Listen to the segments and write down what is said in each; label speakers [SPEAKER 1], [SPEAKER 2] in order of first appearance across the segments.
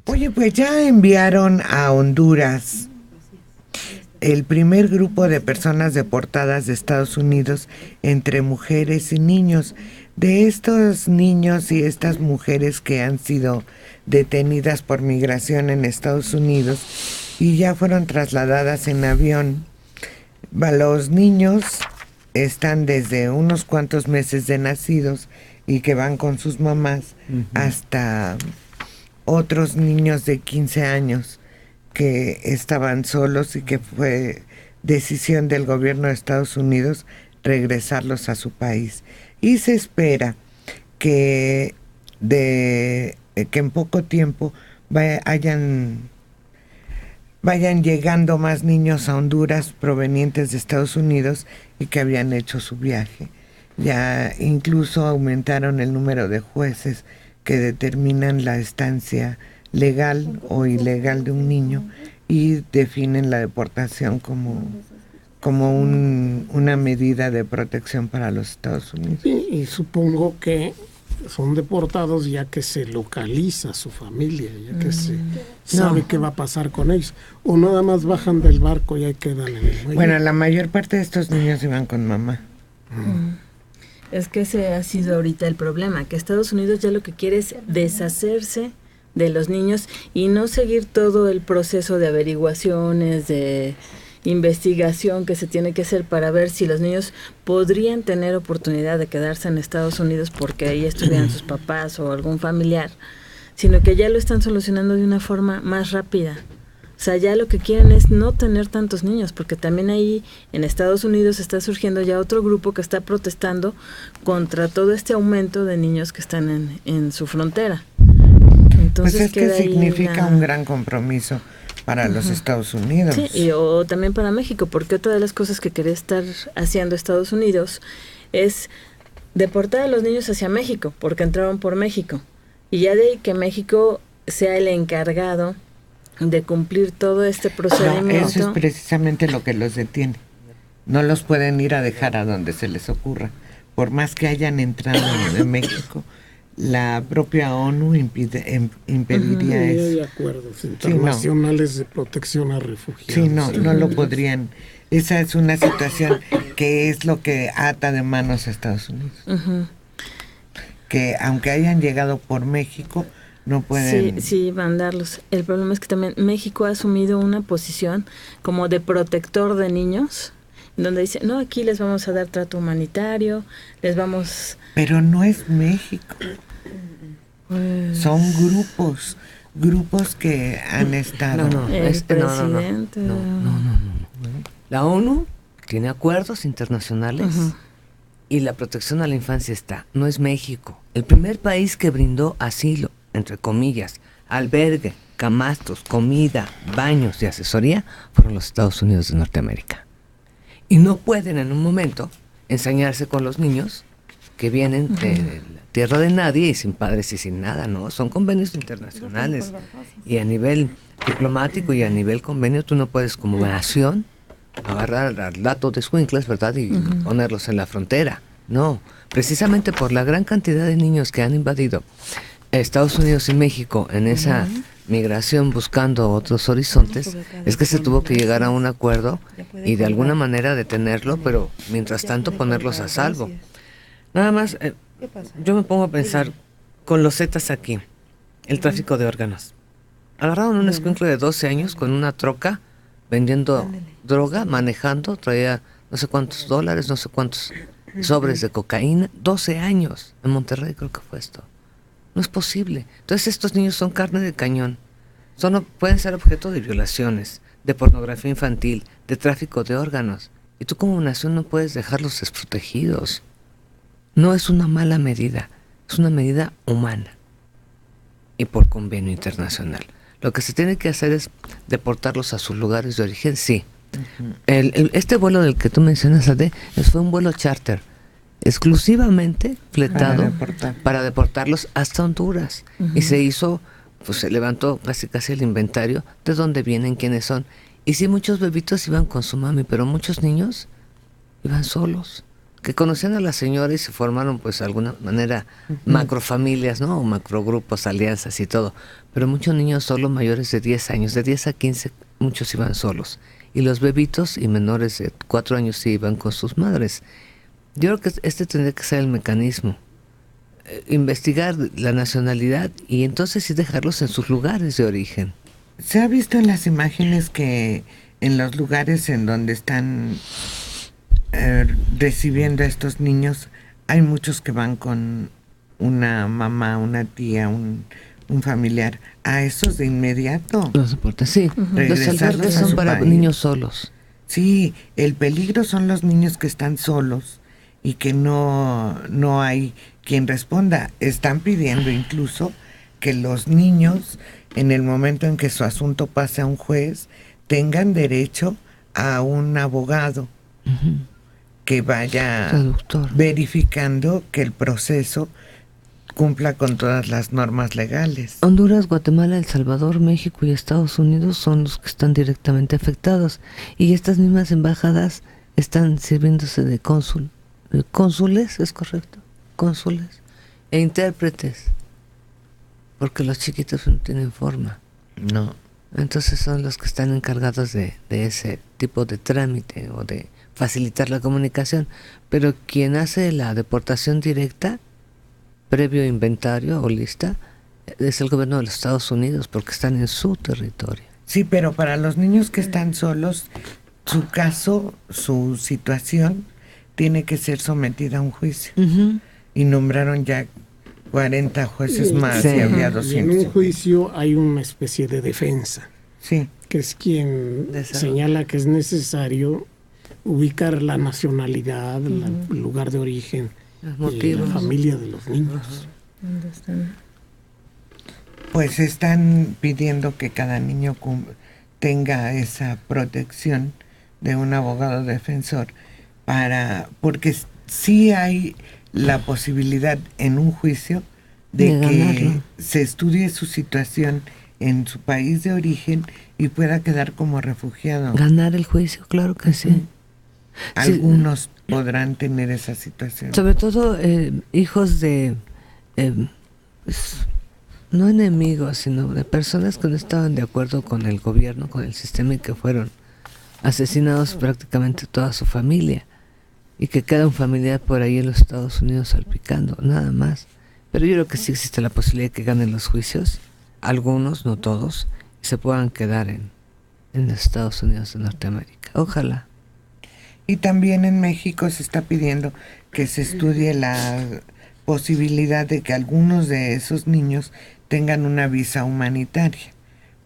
[SPEAKER 1] Oye, pues ya enviaron a Honduras el primer grupo de personas deportadas de Estados Unidos entre mujeres y niños. De estos niños y estas mujeres que han sido detenidas por migración en Estados Unidos y ya fueron trasladadas en avión. Los niños están desde unos cuantos meses de nacidos y que van con sus mamás hasta otros niños de 15 años que estaban solos y que fue decisión del gobierno de Estados Unidos regresarlos a su país. Y se espera que en poco tiempo vayan llegando más niños a Honduras provenientes de Estados Unidos y que habían hecho su viaje. Ya incluso aumentaron el número de jueces que determinan la estancia legal o ilegal de un niño y definen la deportación como una medida de protección para los Estados Unidos.
[SPEAKER 2] Y supongo que son deportados ya que se localiza su familia, ya que se sabe qué va a pasar con ellos. O nada más bajan del barco y ahí quedan en el muelle.
[SPEAKER 1] Bueno, la mayor parte de estos niños iban con mamá.
[SPEAKER 3] Es que ese ha sido ahorita el problema, que Estados Unidos ya lo que quiere es deshacerse de los niños y no seguir todo el proceso de averiguaciones, de investigación que se tiene que hacer para ver si los niños podrían tener oportunidad de quedarse en Estados Unidos porque ahí estuvieran sus papás o algún familiar, sino que ya lo están solucionando de una forma más rápida. O sea, ya lo que quieren es no tener tantos niños, porque también ahí en Estados Unidos está surgiendo ya otro grupo que está protestando contra todo este aumento de niños que están en su frontera. Entonces,
[SPEAKER 1] pues es que significa un gran compromiso para los Estados Unidos.
[SPEAKER 3] Sí, o también para México, porque otra de las cosas que quería estar haciendo Estados Unidos es deportar a los niños hacia México, porque entraron por México. Y ya de ahí que México sea el encargado de cumplir todo este procedimiento.
[SPEAKER 1] No, eso es precisamente lo que los detiene. No los pueden ir a dejar a donde se les ocurra. Por más que hayan entrado en México, la propia ONU impediría eso.
[SPEAKER 2] Hay acuerdos internacionales de protección a refugiados.
[SPEAKER 1] Sí, no lo podrían. Esa es una situación que es lo que ata de manos a Estados Unidos. Que aunque hayan llegado por México, no pueden...
[SPEAKER 3] Sí, mandarlos. El problema es que también México ha asumido una posición como de protector de niños, donde dice, no, aquí les vamos a dar trato humanitario, les vamos...
[SPEAKER 1] Pero no es México. Son grupos que han estado...
[SPEAKER 3] El presidente...
[SPEAKER 4] No. La ONU tiene acuerdos internacionales y la protección a la infancia está. No es México. El primer país que brindó asilo, entre comillas, albergue, camastros, comida, baños y asesoría fueron los Estados Unidos de Norteamérica. Y no pueden en un momento ensañarse con los niños que vienen de la tierra de nadie y sin padres y sin nada, ¿no? Son convenios internacionales y a nivel diplomático y a nivel convenio tú no puedes como nación agarrar al dato de escuincles, ¿verdad? Y ponerlos en la frontera. No, precisamente por la gran cantidad de niños que han invadido Estados Unidos y México en esa migración buscando otros horizontes, es que se tuvo que llegar a un acuerdo y de alguna manera detenerlo, pero mientras tanto ponerlos a salvo. Nada más, yo me pongo a pensar, con los Zetas aquí, el tráfico de órganos. Agarraron un escuincle de 12 años con una troca vendiendo droga, manejando, traía no sé cuántos dólares, no sé cuántos sobres de cocaína, 12 años, en Monterrey creo que fue esto. No es posible. Entonces estos niños son carne de cañón. Pueden ser objeto de violaciones, de pornografía infantil, de tráfico de órganos. Y tú como nación no puedes dejarlos desprotegidos. No es una mala medida, es una medida humana. Y por convenio internacional. Lo que se tiene que hacer es deportarlos a sus lugares de origen, sí. Este vuelo del que tú mencionas, Ade, fue un vuelo charter, exclusivamente fletado para deportarlos hasta Honduras. Y se hizo, pues se levantó casi el inventario de dónde vienen, quiénes son. Y sí, muchos bebitos iban con su mami, pero muchos niños iban solos. que conocían a la señora y se formaron pues de alguna manera macrofamilias, ¿no? O macrogrupos, alianzas y todo. Pero muchos niños solo mayores de 10 años, de 10 a 15, muchos iban solos. Y los bebitos y menores de 4 años sí iban con sus madres. Yo creo que este tendría que ser el mecanismo. Investigar la nacionalidad y entonces sí dejarlos en sus lugares de origen.
[SPEAKER 1] ¿Se ha visto en las imágenes que en los lugares en donde están recibiendo a estos niños, hay muchos que van con una mamá, una tía, un familiar? A esos de inmediato
[SPEAKER 4] Los deportes, sí. Los albergues son para niños solos.
[SPEAKER 1] Sí, el peligro son los niños que están solos y que no hay quien responda. Están pidiendo incluso que los niños, en el momento en que su asunto pase a un juez, tengan derecho a un abogado que vaya verificando que el proceso cumpla con todas las normas legales.
[SPEAKER 4] Honduras, Guatemala, El Salvador, México y Estados Unidos son los que están directamente afectados. Y estas mismas embajadas están sirviéndose de cónsules, ¿es correcto? Cónsules e intérpretes, porque los chiquitos no tienen forma.
[SPEAKER 1] No.
[SPEAKER 4] Entonces son los que están encargados de ese tipo de trámite o de facilitar la comunicación. Pero quien hace la deportación directa, previo inventario o lista, es el gobierno de los Estados Unidos, porque están en su territorio.
[SPEAKER 1] Sí, pero para los niños que están solos, su caso, su situación, tiene que ser sometida a un juicio. Y nombraron ya 40 jueces más y había 200.
[SPEAKER 2] Y en un juicio hay una especie de defensa, que es quien señala que es necesario ubicar la nacionalidad, el lugar de origen y la familia de los niños.
[SPEAKER 3] ¿Dónde están?
[SPEAKER 1] Pues están pidiendo que cada niño tenga esa protección de un abogado defensor, porque sí hay la posibilidad en un juicio de que se estudie su situación en su país de origen y pueda quedar como refugiado.
[SPEAKER 4] Ganar el juicio, claro que sí.
[SPEAKER 1] Algunos podrán tener esa situación.
[SPEAKER 4] Sobre todo hijos de, pues, no enemigos, sino de personas que no estaban de acuerdo con el gobierno, con el sistema, y que fueron asesinados prácticamente toda su familia. Y que queda un familiar por ahí en los Estados Unidos salpicando, nada más. Pero yo creo que sí existe la posibilidad de que ganen los juicios, algunos, no todos, y se puedan quedar en los Estados Unidos de Norteamérica. Ojalá.
[SPEAKER 1] Y también en México se está pidiendo que se estudie la posibilidad de que algunos de esos niños tengan una visa humanitaria,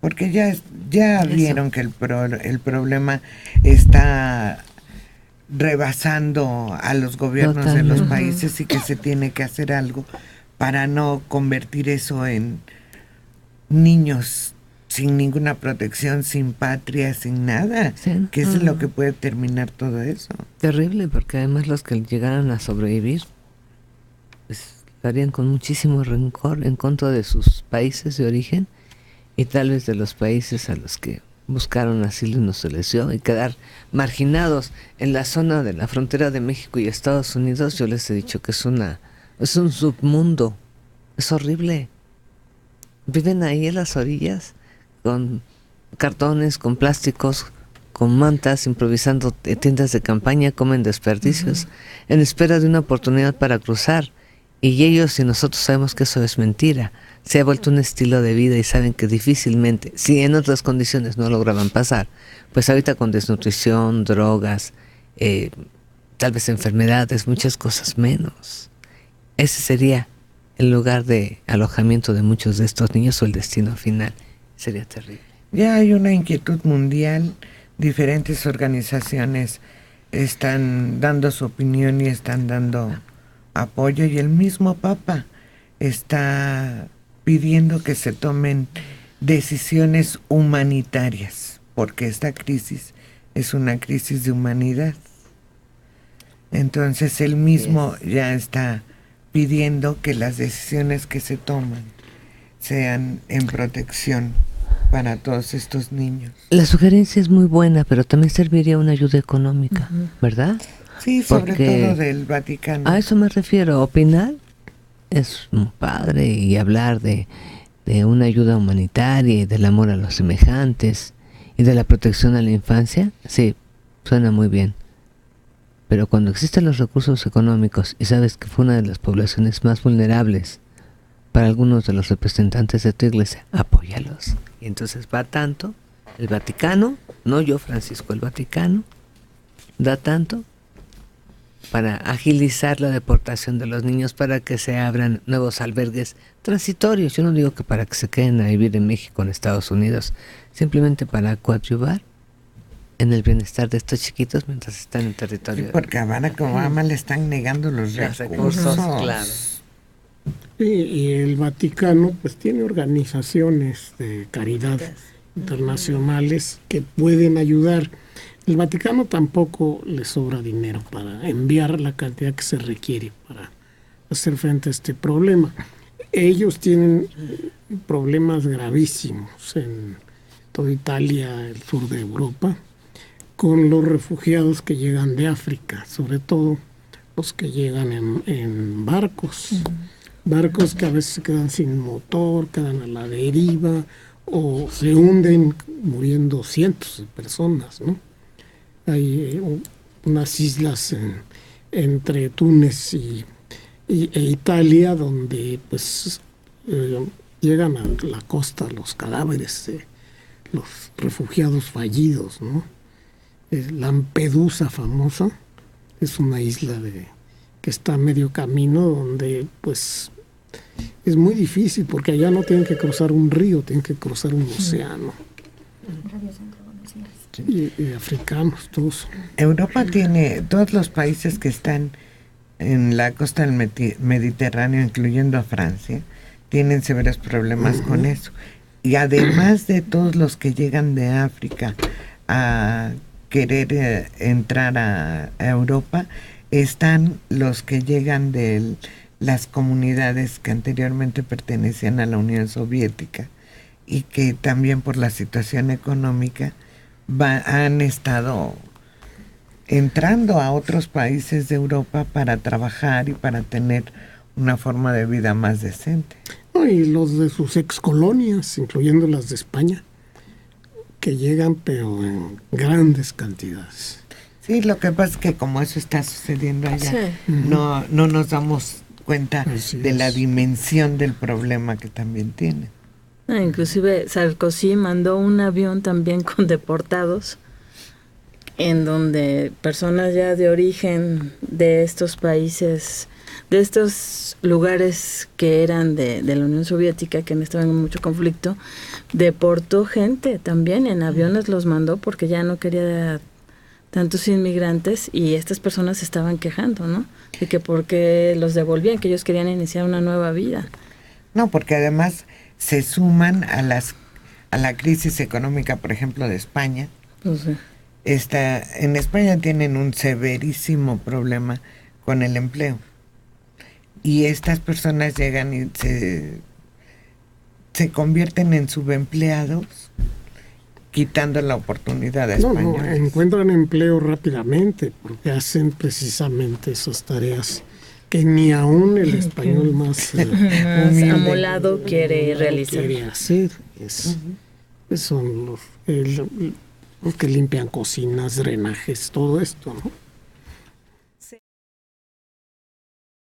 [SPEAKER 1] porque ya vieron que el problema está rebasando a los gobiernos de los países y que se tiene que hacer algo para no convertir eso en niños sin ninguna protección, sin patria, sin nada, que es lo que puede terminar todo eso.
[SPEAKER 4] Terrible, porque además los que llegaran a sobrevivir pues lo harían con muchísimo rencor en contra de sus países de origen y tal vez de los países a los que buscaron asilo y no se les dio, y quedar marginados en la zona de la frontera de México y Estados Unidos. Yo les he dicho que es un submundo, es horrible. Viven ahí en las orillas con cartones, con plásticos, con mantas, improvisando tiendas de campaña, comen desperdicios en espera de una oportunidad para cruzar, y ellos y nosotros sabemos que eso es mentira. Se ha vuelto un estilo de vida y saben que difícilmente, si en otras condiciones no lograban pasar, pues ahorita con desnutrición, drogas, tal vez enfermedades, muchas cosas menos. Ese sería el lugar de alojamiento de muchos de estos niños, o el destino final. Sería terrible.
[SPEAKER 1] Ya hay una inquietud mundial, diferentes organizaciones están dando su opinión y están dando apoyo, y el mismo Papa está pidiendo que se tomen decisiones humanitarias, porque esta crisis es una crisis de humanidad. Entonces él mismo ya está pidiendo que las decisiones que se toman sean en protección para todos estos niños.
[SPEAKER 4] La sugerencia es muy buena, pero también serviría una ayuda económica, ¿verdad?
[SPEAKER 1] Sí, sobre todo del Vaticano.
[SPEAKER 4] A eso me refiero. Opinar es un padre y hablar de una ayuda humanitaria y del amor a los semejantes y de la protección a la infancia, sí, suena muy bien. Pero cuando existen los recursos económicos y sabes que fue una de las poblaciones más vulnerables para algunos de los representantes de tu iglesia, apóyalos. Y entonces va tanto, el Vaticano, no yo Francisco, el Vaticano, da tanto para agilizar la deportación de los niños, para que se abran nuevos albergues transitorios. Yo no digo que para que se queden a vivir en México, en Estados Unidos, simplemente para coadyuvar en el bienestar de estos chiquitos mientras están en territorio.
[SPEAKER 1] Sí, porque a Barack Obama le están negando los recursos.
[SPEAKER 4] Claro.
[SPEAKER 2] Y el Vaticano pues tiene organizaciones de caridad internacionales que pueden ayudar. El Vaticano tampoco le sobra dinero para enviar la cantidad que se requiere para hacer frente a este problema. Ellos tienen problemas gravísimos en toda Italia, el sur de Europa, con los refugiados que llegan de África, sobre todo los que llegan en barcos. Barcos que a veces se quedan sin motor, quedan a la deriva o se hunden, muriendo cientos de personas, ¿no? Hay unas islas entre Túnez e Italia donde pues llegan a la costa los cadáveres de los refugiados fallidos, ¿no? Lampedusa famosa es una isla que está a medio camino, donde pues es muy difícil porque allá no tienen que cruzar un río, tienen que cruzar un océano. Y africanos todos.
[SPEAKER 1] Europa tiene, todos los países que están en la costa del Mediterráneo, incluyendo a Francia, tienen severos problemas con eso. Y además de todos los que llegan de África a querer entrar a Europa, están los que llegan de las comunidades que anteriormente pertenecían a la Unión Soviética y que también por la situación económica han estado entrando a otros países de Europa para trabajar y para tener una forma de vida más decente.
[SPEAKER 2] Y los de sus excolonias, incluyendo las de España, que llegan pero en grandes cantidades.
[SPEAKER 1] Sí, lo que pasa es que como eso está sucediendo allá, no nos damos cuenta de la dimensión del problema que también tiene.
[SPEAKER 3] Inclusive Sarkozy mandó un avión también con deportados, en donde personas ya de origen de estos países, de estos lugares que eran de la Unión Soviética, que estaban en mucho conflicto, deportó gente también, en aviones los mandó porque ya no quería tantos inmigrantes, y estas personas se estaban quejando, ¿no? De que por qué los devolvían, que ellos querían iniciar una nueva vida.
[SPEAKER 1] No, porque además se suman a la crisis económica, por ejemplo, de España.
[SPEAKER 3] Pues sí.
[SPEAKER 1] En España tienen un severísimo problema con el empleo. Y estas personas llegan y se convierten en subempleados, quitando la oportunidad a españoles.
[SPEAKER 2] No, encuentran empleo rápidamente porque hacen precisamente esas tareas que ni aún el español más
[SPEAKER 3] amolado quiere realizar.
[SPEAKER 2] Quiere hacer. Son los que limpian cocinas, drenajes, todo esto, ¿no?